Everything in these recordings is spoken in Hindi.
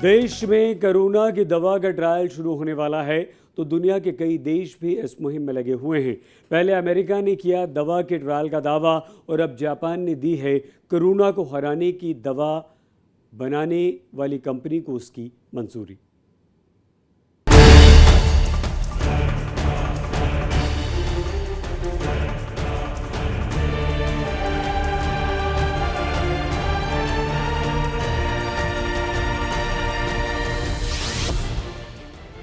देश में कोरोना की दवा का ट्रायल शुरू होने वाला है तो दुनिया के कई देश भी इस मुहिम में लगे हुए हैं। पहले अमेरिका ने किया दवा के ट्रायल का दावा और अब जापान ने दी है कोरोना को हराने की दवा बनाने वाली कंपनी को उसकी मंजूरी।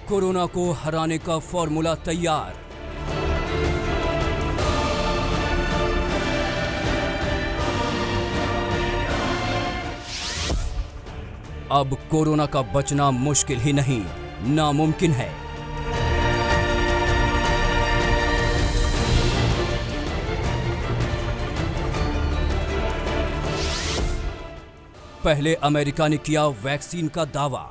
कोरोना को हराने का फॉर्मूला तैयार। अब कोरोना का बचना मुश्किल ही नहीं, नामुमकिन है। पहले अमेरिका ने किया वैक्सीन का दावा।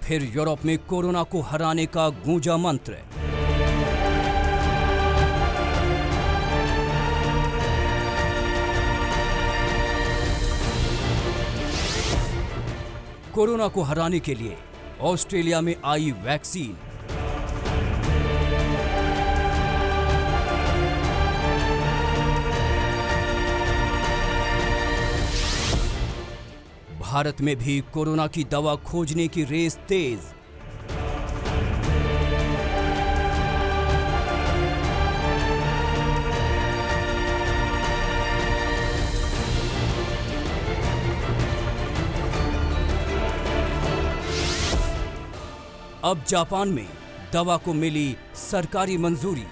फिर यूरोप में कोरोना को हराने का गूंजा मंत्र। कोरोना को हराने के लिए ऑस्ट्रेलिया में आई वैक्सीन। भारत में भी कोरोना की दवा खोजने की रेस तेज। अब जापान में दवा को मिली सरकारी मंजूरी।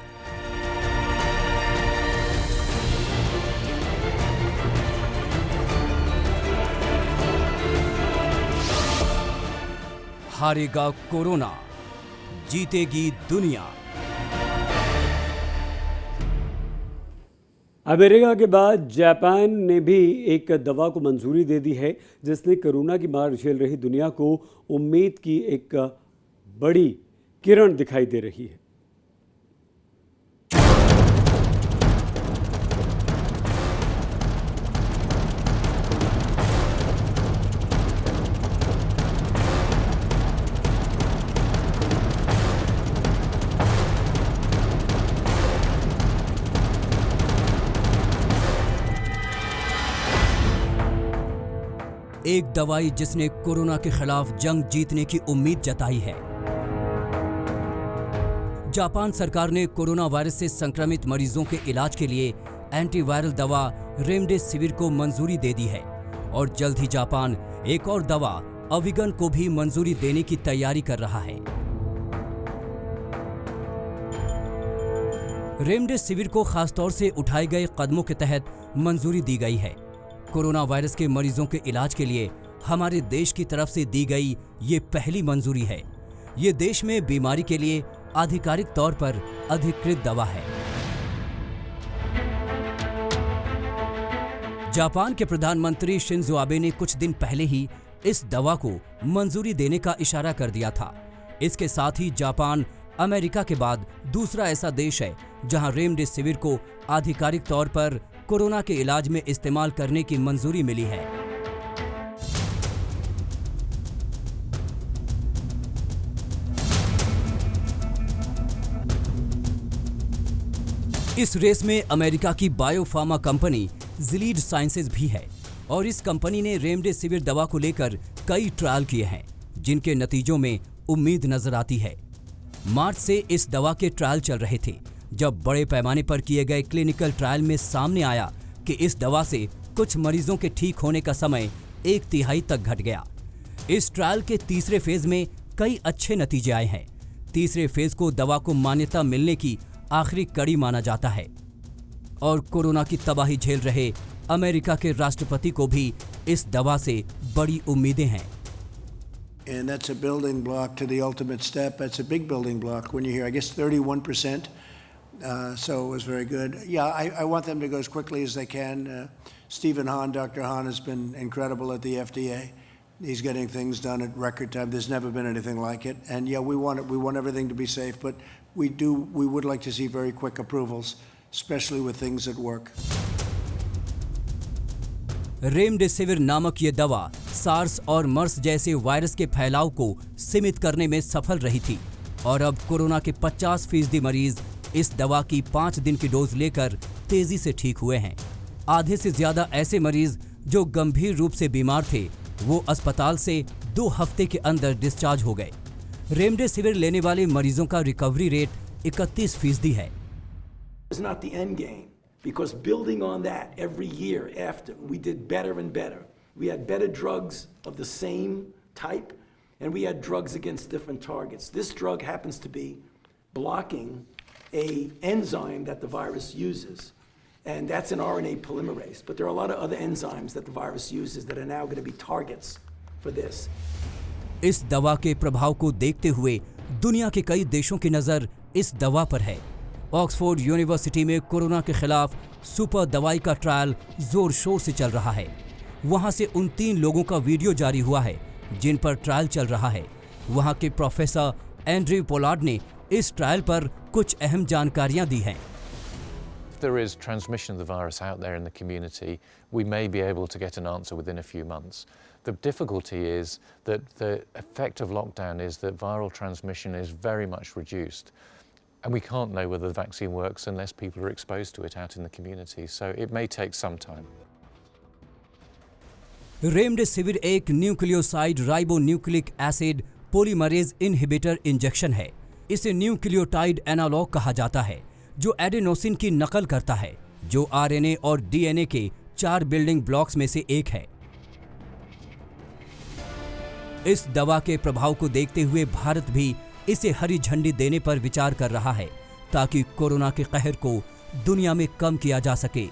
हारेगा कोरोना, जीतेगी दुनिया। अमेरिका के बाद जापान ने भी एक दवा को मंजूरी दे दी है जिसने कोरोना की मार झेल रही दुनिया को उम्मीद की एक बड़ी किरण दिखाई दे रही है। एक दवाई जिसने कोरोना के खिलाफ जंग जीतने की उम्मीद जताई है। जापान सरकार ने कोरोना वायरस से संक्रमित मरीजों के इलाज के लिए एंटीवायरल दवा रेमडेसिविर को मंजूरी दे दी है और जल्द ही जापान एक और दवा अविगन को भी मंजूरी देने की तैयारी कर रहा है। रेमडेसिविर को खासतौर से उठाए गए कदमों के तहत मंजूरी दी गई है। कोरोना वायरस के मरीजों के इलाज के लिए हमारे देश की तरफ से दी गई ये पहली मंजूरी है। ये देश में बीमारी के लिए आधिकारिक तौर पर अधिकृत दवा है। जापान के प्रधानमंत्री शिंजो आबे ने कुछ दिन पहले ही इस दवा को मंजूरी देने का इशारा कर दिया था। इसके साथ ही जापान अमेरिका के बाद दूसरा ऐसा देश है जहां रेमडेसिविर को आधिकारिक तौर पर कोरोना के इलाज में इस्तेमाल करने की मंजूरी मिली है। इस रेस में अमेरिका की बायोफार्मा कंपनी जिलीड साइंसेज भी है और इस कंपनी ने रेमडेसिविर दवा को लेकर कई ट्रायल किए हैं जिनके नतीजों में उम्मीद नजर आती है। मार्च से इस दवा के ट्रायल चल रहे थे जब बड़े पैमाने पर किए गए क्लिनिकल ट्रायल में सामने आया कि इस दवा से कुछ मरीजों के ठीक होने का समय 1/3 तक घट गया। इस ट्रायल के तीसरे फेज में कई अच्छे नतीजे आए हैं। तीसरे फेज को दवा को मान्यता मिलने की आखिरी कड़ी माना जाता है और कोरोना की तबाही झेल रहे अमेरिका के राष्ट्रपति को भी इस दवा से बड़ी उम्मीदें हैं। And that's a building block to the ultimate step. That's a big building block when you hear, I guess, 31%. So it was very good. Yeah, I want them to go as quickly as they can. Stephen Hahn, Dr. Hahn, has been incredible at the FDA. He's getting things done at record time. There's never been anything like it. And yeah, we want everything to be safe, but we would like to see very quick approvals, especially with things that work. Remdesivir नामक ये दवा सार्स और मर्स जैसे वायरस के फैलाव को सीमित करने में सफल रही थी और अब कोरोना के 50% मरीज इस दवा की 5 दिन की डोज लेकर तेजी से ठीक हुए हैं। आधे से ज्यादा ऐसे मरीज जो गंभीर रूप से बीमार थे वो अस्पताल से 2 हफ्ते के अंदर डिस्चार्ज हो गए। रेमडेसिविर लेने वाले मरीजों का रिकवरी रेट 31% है। It's not the end game, because building on that every year after, we did better and better. We had better drugs of the same type, and we had drugs against different targets. This drug happens to be blocking an enzyme that the virus uses, and that's an RNA polymerase. But there are a lot of other enzymes that the virus uses that are now going to be targets for this. इस दवा के प्रभाव को देखते हुए दुनिया के कई देशों की नजर इस दवा पर है। ऑक्सफोर्ड यूनिवर्सिटी में कोरोना के खिलाफ सुपर दवाई का ट्रायल जोर शोर से चल रहा है। वहां से उन 3 लोगों का वीडियो जारी हुआ है जिन पर ट्रायल चल रहा है। वहां के प्रोफेसर एंड्रयू पोलार्ड ने इस ट्रायल पर कुछ अहम जानकारियां दी हैं। If there is transmission of the virus out there in the community, we may be able to get an answer within a few months. The difficulty is that the effect of lockdown is that viral transmission is very much reduced. And we can't know whether the vaccine works unless people are exposed to it out in the community. So it may take some time. Remdesivir एक nucleoside ribonucleic acid polymerase inhibitor injection है। इसे न्यूक्लियोटाइड एनालॉग कहा जाता है जो एडेनोसिन की नकल करता है, जो आरएनए और डीएनए के 4 बिल्डिंग ब्लॉक्स में से एक है। इस दवा के प्रभाव को देखते हुए भारत भी इसे हरी झंडी देने पर विचार कर रहा है ताकि कोरोना के कहर को दुनिया में कम किया जा सके।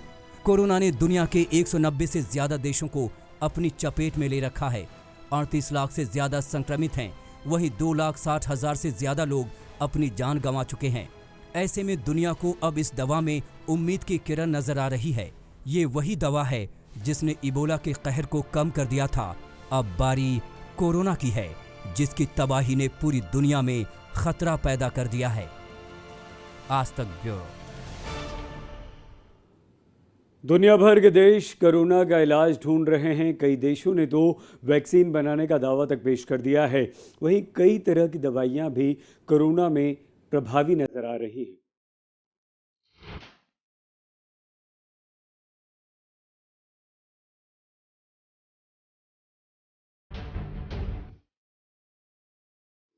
कोरोना ने दुनिया के 190 से ज्यादा देशों को अपनी चपेट में ले रखा है। 38 लाख से ज्यादा संक्रमित हैं, वहीं 2,60,000 से ज्यादा लोग अपनी जान गंवा चुके हैं। ऐसे में दुनिया को अब इस दवा में उम्मीद की किरण नजर आ रही है। ये वही दवा है जिसने इबोला के कहर को कम कर दिया था। अब बारी कोरोना की है जिसकी तबाही ने पूरी दुनिया में खतरा पैदा कर दिया है। आज तक ब्यूरो। दुनिया भर के देश कोरोना का इलाज ढूंढ रहे हैं। कई देशों ने तो वैक्सीन बनाने का दावा तक पेश कर दिया है। वहीं कई तरह की दवाइयां भी कोरोना में प्रभावी नजर आ रही हैं।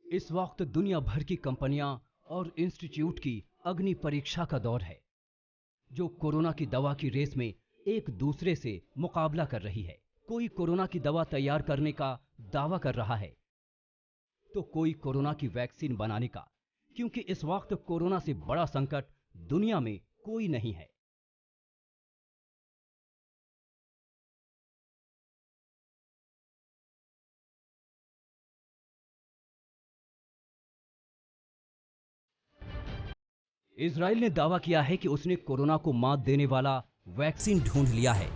इस वक्त दुनिया भर की कंपनियां और इंस्टीट्यूट की अग्नि परीक्षा का दौर है, जो कोरोना की दवा की रेस में एक दूसरे से मुकाबला कर रही है। कोई कोरोना की दवा तैयार करने का दावा कर रहा है तो कोई कोरोना की वैक्सीन बनाने का, क्योंकि इस वक्त कोरोना से बड़ा संकट दुनिया में कोई नहीं है। इजराइल ने दावा किया है कि उसने कोरोना को मात देने वाला वैक्सीन ढूंढ लिया है।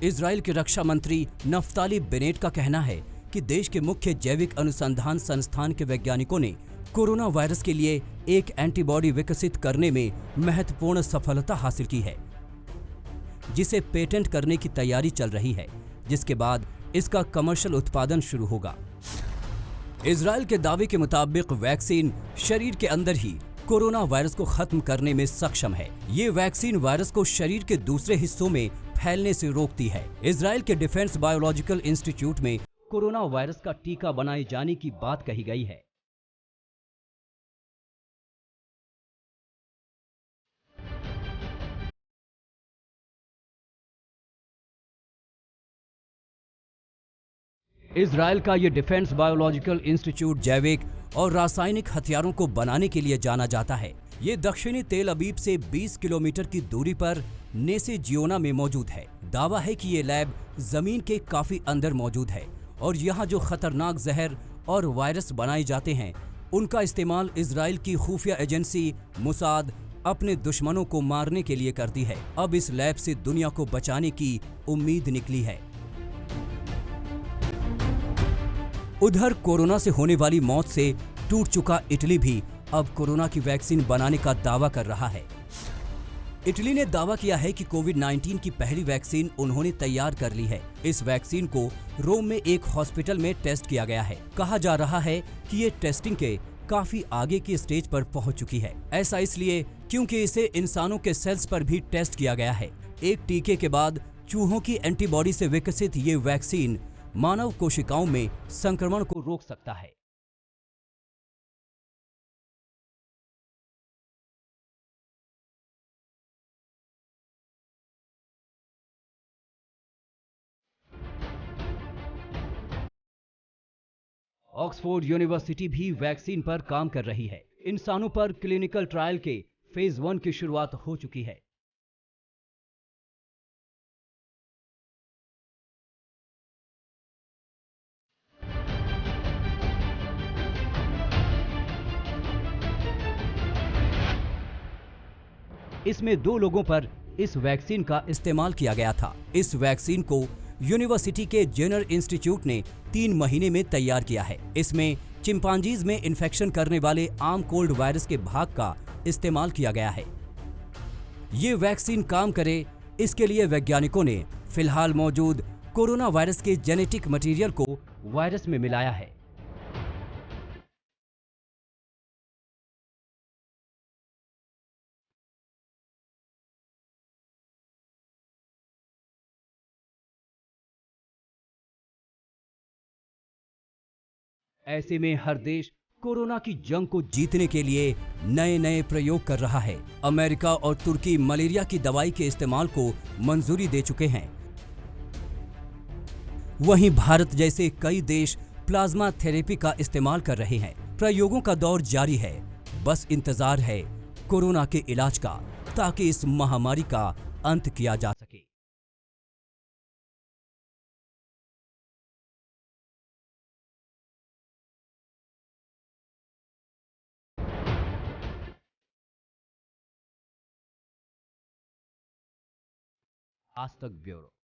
इजराइल के रक्षा मंत्री नफ्ताली बेनेट का कहना है कि देश के मुख्य जैविक अनुसंधान संस्थान के वैज्ञानिकों ने कोरोना वायरस के लिए एक एंटीबॉडी विकसित करने में महत्वपूर्ण सफलता हासिल की है, जिसे पेटेंट करने की तैयारी चल रही है, जिसके बाद इसका कमर्शियल उत्पादन शुरू होगा। इजराइल के दावे के मुताबिक वैक्सीन शरीर के अंदर ही कोरोना वायरस को खत्म करने में सक्षम है। ये वैक्सीन वायरस को शरीर के दूसरे हिस्सों में फैलने से रोकती है। इजराइल के डिफेंस बायोलॉजिकल इंस्टीट्यूट में कोरोना वायरस का टीका बनाए जाने की बात कही गई है। इजराइल का ये डिफेंस बायोलॉजिकल इंस्टीट्यूट जैविक और रासायनिक हथियारों को बनाने के लिए जाना जाता है। ये दक्षिणी तेल अबीब से 20 किलोमीटर की दूरी पर नेसे जियोना में मौजूद है। दावा है कि ये लैब जमीन के काफी अंदर मौजूद है और यहाँ जो खतरनाक जहर और वायरस बनाए जाते हैं उनका इस्तेमाल इजराइल की खुफिया एजेंसी मुसाद अपने दुश्मनों को मारने के लिए करती है। अब इस लैब से दुनिया को बचाने की उम्मीद निकली है। उधर कोरोना से होने वाली मौत से टूट चुका इटली भी अब कोरोना की वैक्सीन बनाने का दावा कर रहा है। इटली ने दावा किया है कि कोविड-19 की पहली वैक्सीन उन्होंने तैयार कर ली है। इस वैक्सीन को रोम में एक हॉस्पिटल में टेस्ट किया गया है। कहा जा रहा है कि ये टेस्टिंग के काफी आगे की स्टेज पर पहुंच चुकी है। ऐसा इसलिए क्योंकि इसे इंसानों के सेल्स पर भी टेस्ट किया गया है। एक टीके के बाद चूहों की एंटीबॉडी से विकसित ये वैक्सीन मानव कोशिकाओं में संक्रमण को रोक सकता है। ऑक्सफोर्ड यूनिवर्सिटी भी वैक्सीन पर काम कर रही है। इंसानों पर क्लिनिकल ट्रायल के फेज 1 की शुरुआत हो चुकी है। इसमें 2 लोगों पर इस वैक्सीन का इस्तेमाल किया गया था। इस वैक्सीन को यूनिवर्सिटी के जेनर इंस्टीट्यूट ने 3 महीने में तैयार किया है। इसमें चिंपांजीज में इन्फेक्शन करने वाले आम कोल्ड वायरस के भाग का इस्तेमाल किया गया है। ये वैक्सीन काम करे, इसके लिए वैज्ञानिकों ने फिलहाल मौजूद कोरोना वायरस के जेनेटिक मटेरियल को वायरस में मिलाया है। ऐसे में हर देश कोरोना की जंग को जीतने के लिए नए नए प्रयोग कर रहा है। अमेरिका और तुर्की मलेरिया की दवाई के इस्तेमाल को मंजूरी दे चुके हैं। वहीं भारत जैसे कई देश प्लाज्मा थेरेपी का इस्तेमाल कर रहे हैं। प्रयोगों का दौर जारी है। बस इंतजार है कोरोना के इलाज का, ताकि इस महामारी का अंत किया जा सके। आज तक ब्यूरो।